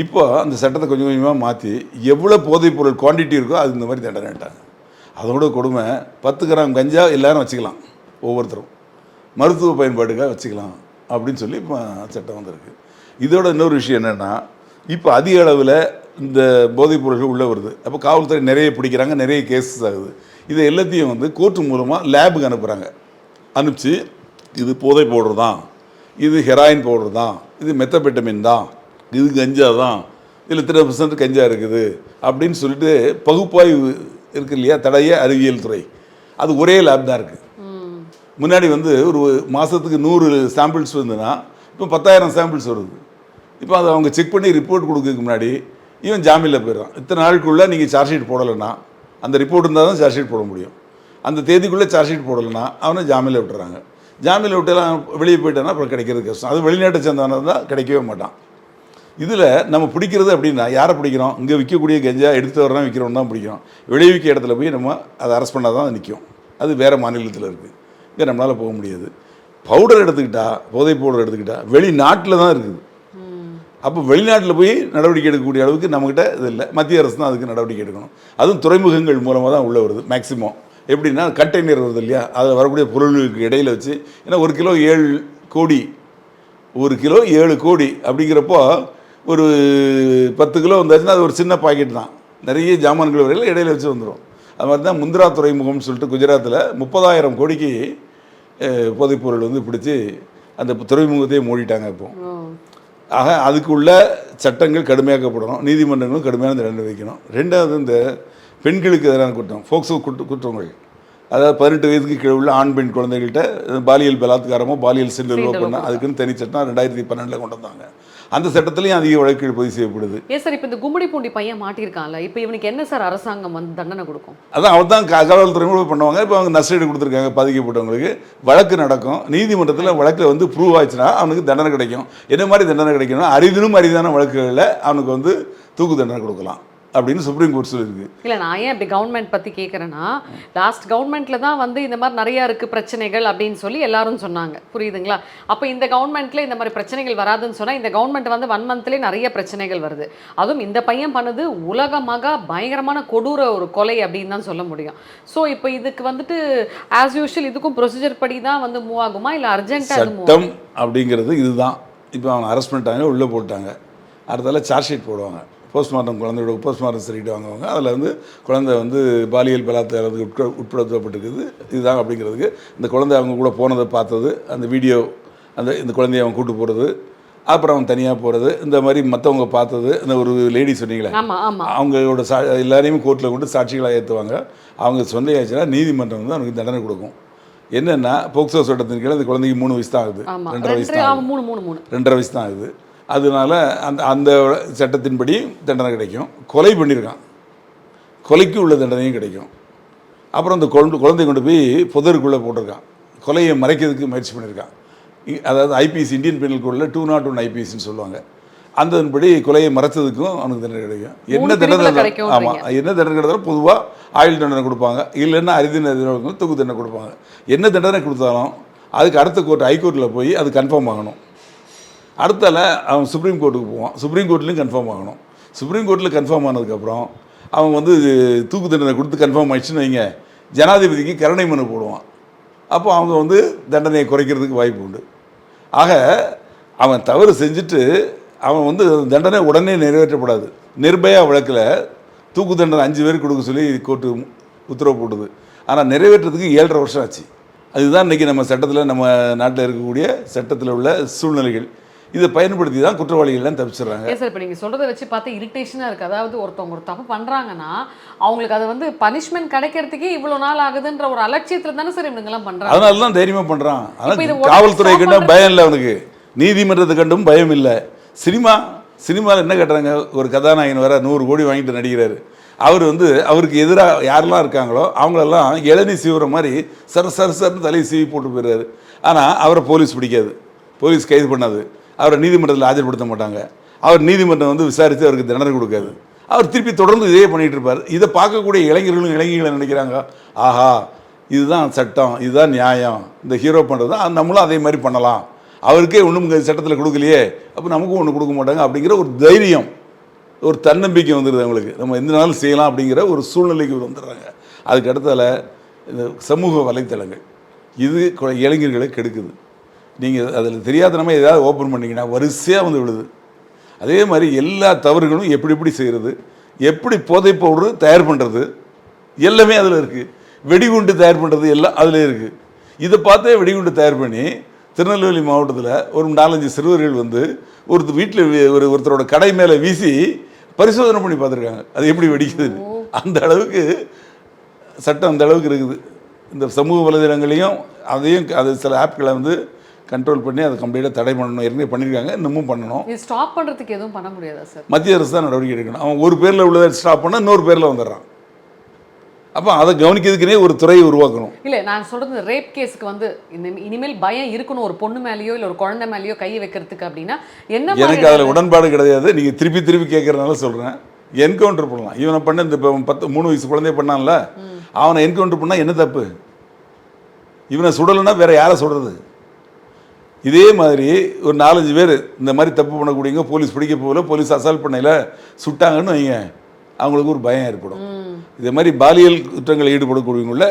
இப்போ அந்த சட்டத்தை கொஞ்சம் கொஞ்சமாக மாற்றி எவ்வளோ போதைப்பொருள் குவான்டிட்டி இருக்கோ அது இந்த மாதிரி தண்டனைட்டாங்க. அதோட கொடுமை 10 கிராம் கஞ்சா எல்லாரும் வச்சுக்கலாம், ஒவ்வொருத்தரும் மருத்துவ பயன்பாட்டுக்காக வச்சுக்கலாம் அப்படின்னு சொல்லி இப்போ சட்டம் வந்திருக்கு. இதோட இன்னொரு விஷயம் என்னென்னா, இப்போ அதிக அளவில் இந்த போதைப் பொருள்கள் உள்ளே வருது. அப்போ காவல்துறை நிறைய பிடிக்கிறாங்க, நிறைய கேஸஸ் ஆகுது. இதை எல்லாத்தையும் வந்து கோர்ட்டு மூலமாக லேபுக்கு அனுப்புகிறாங்க. அனுப்பிச்சு இது போதை பவுடர் தான், இது ஹெராயின் பவுடர் தான், இது மெத்தபெட்டமின் தான், இது கஞ்சா தான், இதில் 30% கஞ்சா இருக்குது அப்படின்னு சொல்லிட்டு பகுப்பாய்வு இருக்குது இல்லையா, தடய அறிவியல் துறை, அது ஒரே லேப் தான் இருக்குது. முன்னாடி வந்து ஒரு மாதத்துக்கு 100 சாம்பிள்ஸ் வந்துன்னா இப்போ 10,000 சாம்பிள்ஸ் வருது. இப்போ அதை அவங்க செக் பண்ணி ரிப்போர்ட் கொடுக்கறதுக்கு முன்னாடி இவன் ஜாமீனில் போயிடுறான். இத்தனை நாளுக்குள்ளே நீங்கள் சார்ஜ் ஷீட் போடலைன்னா, அந்த ரிப்போர்ட் இருந்தால் தான் சார்ஜ் ஷீட் போட முடியும். அந்த தேதிக்குள்ளே சார்ஜ் ஷீட் போடலைன்னா அவனை ஜாமீனில் விட்டுறாங்க. ஜாமீனில் விட்டுலாம் வெளியே போயிட்டான்னா அப்புறம் கிடைக்கிறது கஷ்டம். அது வெளிநாட்டை சேர்ந்தவன தான் கிடைக்கவே மாட்டான். இதில் நம்ம பிடிக்கிறது அப்படின்னா யாரை பிடிக்கிறோம், இங்கே விற்கக்கூடிய கஞ்சா எடுத்து வரலாம் விற்கிறோம் தான் பிடிக்கிறோம். விளைவிக்க இடத்துல போய் நம்ம அதை அரெஸ்ட் பண்ணால் தான் நிற்கும். அது வேறு மாநிலத்தில் இருக்குது, இங்கே நம்மளால் போக முடியாது. பவுடர் எடுத்துக்கிட்டால், போதை பவுடர் எடுத்துக்கிட்டால் வெளிநாட்டில் தான் இருக்குது. அப்போ வெளிநாட்டில் போய் நடவடிக்கை எடுக்கக்கூடிய அளவுக்கு நம்மக்கிட்ட இது இல்லை. மத்திய அரசு தான் அதுக்கு நடவடிக்கை எடுக்கணும். அதுவும் துறைமுகங்கள் மூலமாக தான் உள்ளே வருது மேக்சிமம். எப்படின்னா கண்டெய்னர் வருது இல்லையா, அதில் வரக்கூடிய பொருள்களுக்கு இடையில் வச்சு, ஏன்னா 1 கிலோ 7 கோடி, 1 கிலோ 7 கோடி அப்படிங்கிறப்போ ஒரு 10 கிலோ வந்தாச்சுன்னா அது ஒரு சின்ன பாக்கெட் தான். நிறைய ஜாமான்கள் வரையில் இடையில வச்சு வந்துடும். அது மாதிரி தான் முந்திரா துறைமுகம்னு சொல்லிட்டு குஜராத்தில் 30,000 கோடிக்கு போதைப்பொருள் வந்து பிடிச்சி அந்த துறைமுகத்தையே மூடிட்டாங்க இப்போ. ஆக அதுக்குள்ள சட்டங்கள் கடுமையாக்கப்படணும், நீதிமன்றங்களும் கடுமையான தண்டனை வைக்கணும். ரெண்டாவது இந்த பெண்களுக்கு எதிரான குற்றம், போக்சோ குற்றங்கள், அதாவது 18 வயதுக்கு கீழே உள்ள ஆண் பெண் குழந்தைகள்கிட்ட பாலியல் பலாத்காரமோ பாலியல் சீண்டலோ பண்ண அதுக்குன்னு தனி சட்டம் 2012 கொண்டு வந்தாங்க. அந்த சட்டத்திலையும் அதிக வழக்குகள் பதிவு செய்யப்படுது. ஏன் சார் இப்போ இந்த கும்மிடிப்பூண்டி பையன் மாட்டியிருக்கான்ல, இப்போ இவனுக்கு என்ன சார் அரசாங்கம் வந்து தண்டனை கொடுக்கும்? அதான் அவர் தான் காவல்துறை கூட பண்ணுவாங்க. இப்போ அவங்க நஷ்டஈடு கொடுத்துருக்காங்க பாதிக்கப்பட்டவங்களுக்கு. வழக்கு நடக்கும், நீதிமன்றத்தில் வழக்கில் வந்து ப்ரூவ் ஆச்சுன்னா அவனுக்கு தண்டனை கிடைக்கும். என்ன மாதிரி தண்டனை கிடைக்கணும், அரிதினும் அரிதான வழக்குகளில் அவனுக்கு வந்து தூக்கு தண்டனை கொடுக்கலாம் அப்படின்னு சுப்ரீம் கோர்ட் சொல்லியிருக்கு. இல்லை, நான் ஏன் இப்படி கவர்மெண்ட் பற்றி கேட்குறேன்னா, லாஸ்ட் கவர்மெண்ட்டில் தான் வந்து இந்த மாதிரி நிறையா இருக்குது பிரச்சனைகள் அப்படின்னு சொல்லி எல்லாரும் சொன்னாங்க, புரியுதுங்களா? அப்போ இந்த கவர்மெண்ட்டில் இந்த மாதிரி பிரச்சனைகள் வராதுன்னு சொன்னால், இந்த கவர்மெண்ட் வந்து 1 மந்த்லேயே நிறைய பிரச்சனைகள் வருது. அதுவும் இந்த பையன் பண்ணது உலகமாக பயங்கரமான கொடூர ஒரு கொலை அப்படின்னு தான் சொல்ல முடியும். ஸோ இப்போ இதுக்கு வந்துட்டு ஆஸ் யூஷுவல் இதுக்கும் ப்ரொசீஜர் படி தான் வந்து மூவ் ஆகுமா, இல்லை அர்ஜென்ட்டாக சட்டம் அப்படிங்கிறது இதுதான். இப்போ அவனை அரெஸ்ட் பண்ணிட்டாங்க, உள்ளே போட்டாங்க, அடுத்தால சார்ஜ் ஷீட் போடுவாங்க. போஸ்ட்மார்ட்டம், குழந்தையோட போஸ்ட்மார்ட்டம் சரிட்டு வாங்குவாங்க. அதில் வந்து குழந்தை வந்து பாலியல் பலாத்காரத்துக்கு உட்படுத்தப்பட்டிருக்குது இதுதான் அப்படிங்கிறதுக்கு, இந்த குழந்தை அவங்க கூட போனதை பார்த்தது, அந்த வீடியோ, இந்த குழந்தைய அவன் கூட்டு போகிறது, அப்புறம் அவன் தனியாக போகிறது, இந்த மாதிரி மற்றவங்க பார்த்தது, இந்த ஒரு லேடி சொன்னீங்களே அவங்களோட எல்லாரையுமே கோர்ட்டில் கொண்டு சாட்சிகளாக ஏற்றுவாங்க. அவங்க சொன்னையாச்சுன்னா நீதிமன்றம் வந்து அவனுக்கு தண்டனை கொடுக்கும். என்னென்னா போக்சோ சட்டத்தின் கீழே அந்த குழந்தைக்கு 3 வயசு தான் ஆகுது, 2.5 வயசு தான் ஆகுது, 2.5 வயசு தான் ஆகுது. அதனால அந்த சட்டத்தின்படி தண்டனை கிடைக்கும். கொலை பண்ணியிருக்கான், கொலைக்கு உள்ள தண்டனையும் கிடைக்கும். அப்புறம் அந்த குழந்தை கொண்டு போய் புதருக்குள்ளே போட்டிருக்கான், கொலையை மறைக்கிறதுக்கு முயற்சி பண்ணியிருக்கான். அதாவது ஐபிசி, இந்தியன் பெனல் கோடில் 201 ஐபிசின்னு சொல்லுவாங்க. அந்தபடி கொலையை மறைச்சதுக்கும் அவனுக்கு தண்டனை கிடைக்கும். என்ன தண்டனை? ஆமாம், என்ன தண்டனை கிடைத்தாலும் பொதுவாக ஆயுள் தண்டனை கொடுப்பாங்க, இல்லைன்னா அரிதின தூக்கு தண்டனை கொடுப்பாங்க. என்ன தண்டனை கொடுத்தாலும் அதுக்கு அடுத்த கோர்ட் ஹைகோர்ட்டில் போய் அது கன்ஃபார்ம் ஆகணும். அடுத்தால அவன் சுப்ரீம் கோர்ட்டுக்கு போவான், சுப்ரீம் கோர்ட்லேயும் கன்ஃபார்ம் ஆகணும். சுப்ரீம் கோர்ட்டில் கன்ஃபார்ம் ஆனதுக்கப்புறம் அவன் வந்து தூக்கு தண்டனை கொடுத்து கன்ஃபார்ம் ஆயிடுச்சுன்னு வைங்க, ஜனாதிபதிக்கு கருணை மனு போடுவான். அப்போ அவங்க வந்து தண்டனையை குறைக்கிறதுக்கு வாய்ப்பு உண்டு. ஆக அவன் தவறு செஞ்சுட்டு அவன் வந்து தண்டனை உடனே நிறைவேற்றப்படாது. நிர்பயா வழக்கில் தூக்கு தண்டனை 5 பேருக்கு கொடுக்க சொல்லி கோர்ட்டு உத்தரவு போட்டுது. ஆனால் நிறைவேற்றத்துக்கு 7.5 வருஷம் ஆச்சு. அதுதான் இன்றைக்கி நம்ம சட்டத்தில், நம்ம நாட்டில் இருக்கக்கூடிய சட்டத்தில் உள்ள சூழ்நிலைகள். இதை பயன்படுத்தி தான் குற்றவாளிகள்லாம் தப்பிச்சிடுறாங்க. சார், இப்போ நீங்கள் சொல்கிறத வச்சு பார்த்தா இரிட்டேஷனாக இருக்குது. அதாவது ஒருத்தவங்க ஒரு தப்பு பண்ணுறாங்கன்னா அவங்களுக்கு அது வந்து பனிஷ்மெண்ட் கிடைக்கிறதுக்கே இவ்வளோ நாள் ஆகுதுன்ற ஒரு அலட்சியத்தில் தானே சார் இவங்கெல்லாம் பண்ணுறாங்க. அதனால தான் தைரியமாக பண்ணுறான். ஆனால் காவல்துறை கண்டும் பயம் இல்லை அவனுக்கு, நீதிமன்றத்தை கண்டும் பயம் இல்லை. சினிமாவில் என்ன கேட்டுறாங்க, ஒரு கதாநாயகன் வர 100 கோடி வாங்கிட்டு நடிக்கிறாரு. அவர் வந்து அவருக்கு எதிராக யாரெல்லாம் இருக்காங்களோ அவங்களெல்லாம் இளநீ சீவுற மாதிரி சர்னு தலையை சீவி போட்டு போயிடுறாரு. ஆனால் அவரை போலீஸ் பிடிக்காது, போலீஸ் கைது பண்ணாது, அவரை நீதிமன்றத்தில் ஆஜர்படுத்த மாட்டாங்க. அவர் நீதிமன்றம் வந்து விசாரித்து அவருக்கு தண்டனை கொடுக்காது. அவர் திருப்பி தொடர்ந்து இதே பண்ணிகிட்டு இருப்பார். இதை பார்க்கக்கூடிய இளைஞர்களும் நினைக்கிறாங்க, ஆஹா இதுதான் சட்டம், இதுதான் நியாயம், இந்த ஹீரோ பண்ணுறது தான், நம்மளும் அதே மாதிரி பண்ணலாம், அவருக்கே ஒன்றும் சட்டத்தில் கொடுக்கலையே, அப்போ நமக்கும் ஒன்று கொடுக்க மாட்டாங்க அப்படிங்கிற ஒரு தைரியம், ஒரு தன்னம்பிக்கை வந்துடுது அவங்களுக்கு. நம்ம எந்த நாளும் செய்யலாம் அப்படிங்கிற ஒரு சூழ்நிலைக்கு வந்துடுறாங்க. அதுக்கு அடுத்தால இந்த சமூக வலைத்தளங்கள் இது இளைஞர்களை கெடுக்குது. நீங்கள் அதில் தெரியாதனமே ஏதாவது ஓப்பன் பண்ணிங்கன்னா வரிசையாக வந்து விழுது. அதே மாதிரி எல்லா தவறுகளும் எப்படி செய்கிறது, எப்படி போதை பவுடர் தயார் பண்ணுறது எல்லாமே அதில் இருக்குது. வெடிகுண்டு தயார் பண்ணுறது எல்லாம் அதில் இருக்குது. இதை பார்த்தே வெடிகுண்டு தயார் பண்ணி திருநெல்வேலி மாவட்டத்தில் ஒரு 4-5 சிறுவர்கள் வந்து வீட்டில் ஒருத்தரோட கடை மேலே வீசி பரிசோதனை பண்ணி பார்த்துருக்காங்க அது எப்படி வெடிக்குதுன்னு. அந்த அளவுக்கு சட்டம் அந்த அளவுக்கு இருக்குது. இந்த சமூக வலைதளங்களையும் அது சில ஆப்களை வந்து கண்ட்ரோல் பண்ணி அதை கம்ப்ளீட்டாக தடை பண்ணணும். ஏற்கனவே பண்ணியிருக்காங்க, இன்னமும் பண்ணணும். இது ஸ்டாப் பண்ணுறதுக்கு எதுவும் பண்ண முடியாதா சார்? மத்திய அரசு தான் நடவடிக்கை எடுக்கணும். அவன் ஒரு பேரில் உள்ளதை ஸ்டாப் பண்ணால் இன்னொரு பேரில் வந்துடுறான். அப்போ அதை கவனிக்கிறதுக்குனே ஒரு துறையை உருவாக்கணும். இல்லை, நான் சொல்கிறது ரேப் கேஸுக்கு வந்து இனிமேல் பயம் இருக்கணும். ஒரு பொண்ணு மேலேயோ இல்லை ஒரு குழந்தை மேலேயோ கை வைக்கிறதுக்கு அப்படின்னா என்ன? எனக்கு அதில் உடன்பாடு கிடையாது. நீங்கள் திருப்பி கேட்குறதுனால சொல்கிறேன். என்கவுண்டர் பண்ணலாம். இவனை பண்ண இந்த 3 வயசு குழந்தைய பண்ணான்ல, அவனை என்கவுண்டர் பண்ணால் என்ன தப்பு? இவனை சுடலைன்னா வேற யாரை சுடுறது? இதே மாதிரி ஒரு 4-5 பேர் இந்த மாதிரி தப்பு பண்ணக்கூடியவங்க போலீஸ் பிடிக்க போகல, போலீஸ் அசால்ட் பண்ணையில் சுட்டாங்கன்னு வைங்க, அவங்களுக்கு ஒரு பயம் ஏற்படும். இதே மாதிரி பாலியல் குற்றங்களில் ஈடுபடக்கூடியவங்கள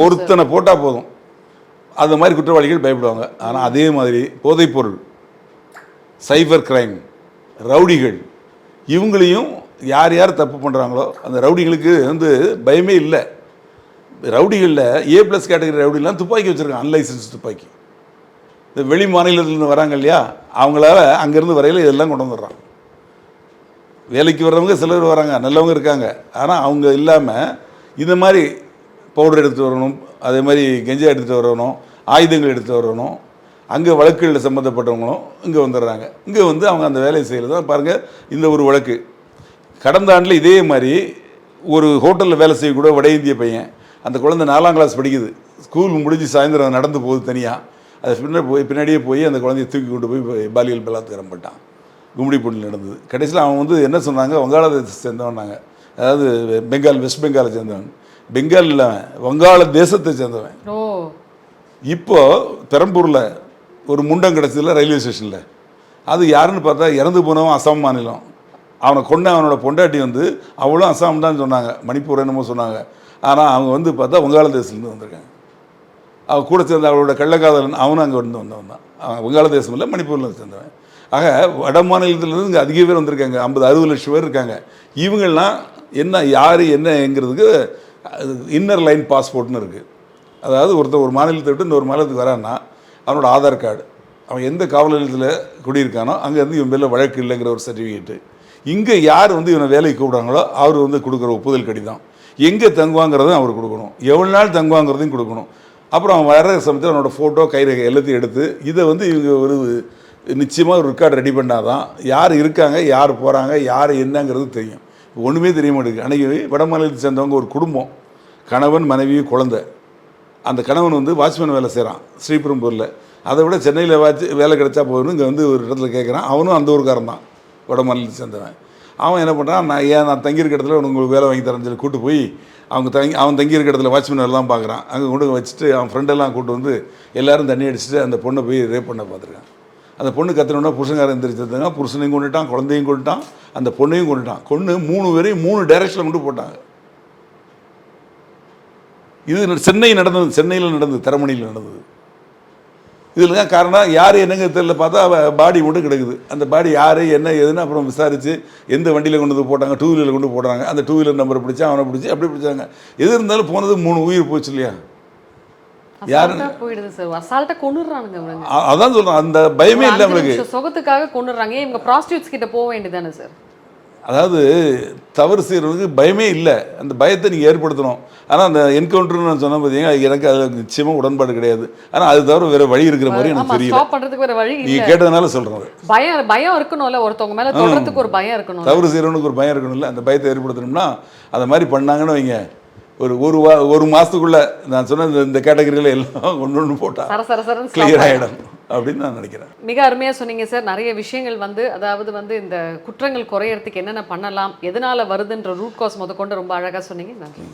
ஒருத்தனை போட்டால் போதும், அந்த மாதிரி குற்றவாளிகள் பயப்படுவாங்க. ஆனால் அதே மாதிரி போதைப்பொருள், சைபர் கிரைம், ரவுடிகள், இவங்களையும் யார் தப்பு பண்ணுறாங்களோ அந்த ரவுடிகளுக்கு வந்து பயமே இல்லை. ரவுடிகளில் A+ கேட்டகரி ரவுடிலாம் துப்பாக்கி வச்சுருக்காங்க, அன்லைசன்ஸ் துப்பாக்கி. இந்த வெளி மாநிலத்திலேருந்து வராங்க இல்லையா, அவங்களால அங்கேருந்து வரையில் இதெல்லாம் கொண்டு வந்துடுறாங்க. வேலைக்கு வர்றவங்க சிலர் வராங்க, நல்லவங்க இருக்காங்க. ஆனால் அவங்க இல்லாமல் இந்த மாதிரி பவுடர் எடுத்துகிட்டு வரணும், அதே மாதிரி கெஞ்சா எடுத்துகிட்டு வரணும், ஆயுதங்கள் எடுத்துகிட்டு வரணும், அங்கே வழக்குகளில் சம்மந்தப்பட்டவங்களும் இங்கே வந்துடுறாங்க. இங்கே வந்து அவங்க அந்த வேலையை செய்கிறது தான். பாருங்கள், இந்த ஒரு வழக்கு கடந்த ஆண்டில் இதே மாதிரி ஒரு ஹோட்டலில் வேலை செய்யக்கூட வட இந்திய பையன், அந்த குழந்தை 4ஆம் கிளாஸ் படிக்குது, ஸ்கூல் முடிஞ்சு சாயந்தரம் நடந்து போகுது தனியாக, அது பின்னாடியே போய் அந்த குழந்தைய தூக்கி கொண்டு போய் பாலியல் பலாத்காரம் பண்ணிட்டான். கும்மிடிப்பூண்டில் நடந்தது. கடைசியில் அவன் வந்து என்ன சொன்னாங்க, வங்காளதேசத்தை சேர்ந்தவனாங்க, அதாவது வெஸ்ட் பெங்காலை சேர்ந்தவன், பெங்கால் இல்லாமல் வங்காள தேசத்தை சேர்ந்தவன். இப்போது பெரம்பூரில் ஒரு முண்டம் கிடச்சதில்ல ரயில்வே ஸ்டேஷனில், அது யாருன்னு பார்த்தா இறந்து போனவன் அசாம் மாநிலம். அவனை கொண்டு அவனோட பொண்டாட்டி வந்து அவளும் அசாம் தான் சொன்னாங்க, மணிப்பூர் என்னமோ சொன்னாங்க. ஆனால் அவங்க வந்து பார்த்தா வங்காளதேசத்துலேருந்து வந்திருக்காங்க. அவன் கூட சேர்ந்த அவளோட கள்ளக்காதலன் அவனும் அங்கே வந்தவன் தான். அவன் வங்காளதேசம் இல்லை, மணிப்பூரில் சேர்ந்தவன். ஆக வட மாநிலத்திலேருந்து இங்கே அதிக பேர் வந்திருக்காங்க, 50-60 லட்சம் பேர் இருக்காங்க. இவங்கள்லாம் என்ன யார் என்னங்கிறதுக்கு இன்னர் லைன் பாஸ்போர்ட்னு இருக்குது. அதாவது ஒருத்தர் ஒரு மாநிலத்தை விட்டு இன்னொரு மாநிலத்துக்கு வரான்னா அவனோட ஆதார் கார்டு, அவன் எந்த காவல் நிலையத்தில் குடியிருக்கானோ அங்கேருந்து இவன் பேரில் வழக்கு இல்லைங்கிற ஒரு சர்டிஃபிகேட்டு, இங்கே யார் வந்து இவனை வேலைக்கு கூப்பிடுறாங்களோ அவர் வந்து கொடுக்குற ஒப்புதல் கடிதம், எங்கே தங்குவாங்கிறதும் அவர் கொடுக்கணும், எவ்வளோ நாள் தங்குவாங்கிறதையும் கொடுக்கணும். அப்புறம் அவன் வர சமயத்தில் அவனோட ஃபோட்டோ கைரேகை எல்லாத்தையும் எடுத்து இதை வந்து இவங்க ஒரு நிச்சயமாக ஒரு ரெக்கார்டு ரெடி பண்ணால் தான் யார் இருக்காங்க, யார் போகிறாங்க, யார் என்னங்கிறது தெரியும். ஒன்றுமே தெரிய மாட்டேங்குது. அன்றைக்கி வட மாநிலத்தை சேர்ந்தவங்க ஒரு குடும்பம், கணவன் மனைவி குழந்தை. அந்த கணவன் வந்து வாட்ச்மேன் வேலை செய்கிறான் ஸ்ரீபெரும்பூரில். அதை விட சென்னையில் வேலை கிடைச்சா போகணும், இங்கே வந்து ஒரு இடத்துல கேட்குறான். அவனும் அந்த ஊருக்காரன் தான், வட மாநிலத்தை சேர்ந்தவன். அவன் என்ன பண்ணுறான், நான் தங்கியிருக்க இடத்துல உங்களுக்கு வேலை வாங்கி தரேன்னு சொல்லி கூட்டு போய் அவன் தங்கியிருக்க இடத்துல வாட்ச்மேன் எல்லாம் பார்க்குறான். அங்கே கொண்டு வச்சுட்டு அவன் ஃப்ரெண்டெல்லாம் கூட்டு வந்து எல்லோரும் தண்ணி அடிச்சுட்டு அந்த பொண்ணை போய் ரேப் பண்ண பார்த்துருக்கான். அந்த பொண்ணு கத்துனோன்னா புருஷங்காரன் எந்திரிச்சிருந்தாங்க, புருஷனையும் கொண்டுட்டான், குழந்தையும் கொண்டுட்டான், அந்த பொண்ணையும் கொண்டுட்டான். கொண்டு 3 பேரையும் 3 டைரக்ஷனில் கொண்டு போட்டாங்க. இது சென்னையில் நடந்தது, தரமணியில் நடந்தது. இதில் தான் காரணம் யார் என்னங்க தெரியல, பார்த்தா பாடி மட்டும் கிடக்குது. அந்த பாடி யார் என்ன ஏதுன்னு அப்புறம் விசாரித்து எந்த வண்டியில் கொண்டு வந்து போட்டாங்க, 2 வீலரில் கொண்டு போடுறாங்க. அந்த 2 வீலர் நம்பரை பிடிச்சி அவனை பிடிச்சி அப்படி பிடிச்சாங்க. எது இருந்தாலும் போனது 3 உயிர் போச்சு இல்லையா? யாரு போயிடுது சார், அசால்ட்டா கொன்னுறானுங்க அவங்க. அதான் சொல்கிறேன், அந்த பயமே இல்லை அவங்களுக்கு. சொகத்துக்காக கொன்னுறாங்க. இவங்க ப்ராஸ்டியூட்ஸ் கிட்ட போக வேண்டியதானே சார்? அதாவது தவறு செய்கிறவங்களுக்கு பயமே இல்லை, அந்த பயத்தை நீங்கள் ஏற்படுத்தணும். ஆனால் அந்த என்கவுண்டர்னு நான் சொன்ன பார்த்தீங்கன்னா எனக்கு அதில் நிச்சயமாக உடன்பாடு கிடையாது. ஆனால் அது தவிர வேறு வழி இருக்கிற மாதிரி எனக்கு தெரியல. ஸ்டாப் பண்ணுறதுக்கு வேறு வழி நீங்கள் கேட்டதுனால சொல்கிறேன். பயம் இருக்கணும்ல, ஒருத்தவங்க மேலே தொடர்றதுக்கு ஒரு பயம் இருக்கணும். தவறு செய்கிறவனுக்கு ஒரு பயம் இருக்கணும்ல, அந்த பயத்தை ஏற்படுத்தணும்னா அதை மாதிரி பண்ணாங்கன்னு வைங்க, ஒரு மாதத்துக்குள்ளே நான் சொன்ன இந்த கேட்டகரியில் எல்லாம் ஒன்று போட்டால் கிளியர் ஆகிடும் அப்படின்னு நான் நினைக்கிறேன். மிக அருமையாக சொன்னீங்க சார். நிறைய விஷயங்கள் அதாவது இந்த குற்றங்கள் குறையறதுக்கு என்னென்ன பண்ணலாம், எதனால் வருதுன்ற ரூட் காஸ் முதற்கொண்டு ரொம்ப அழகாக சொன்னீங்க. நன்றி.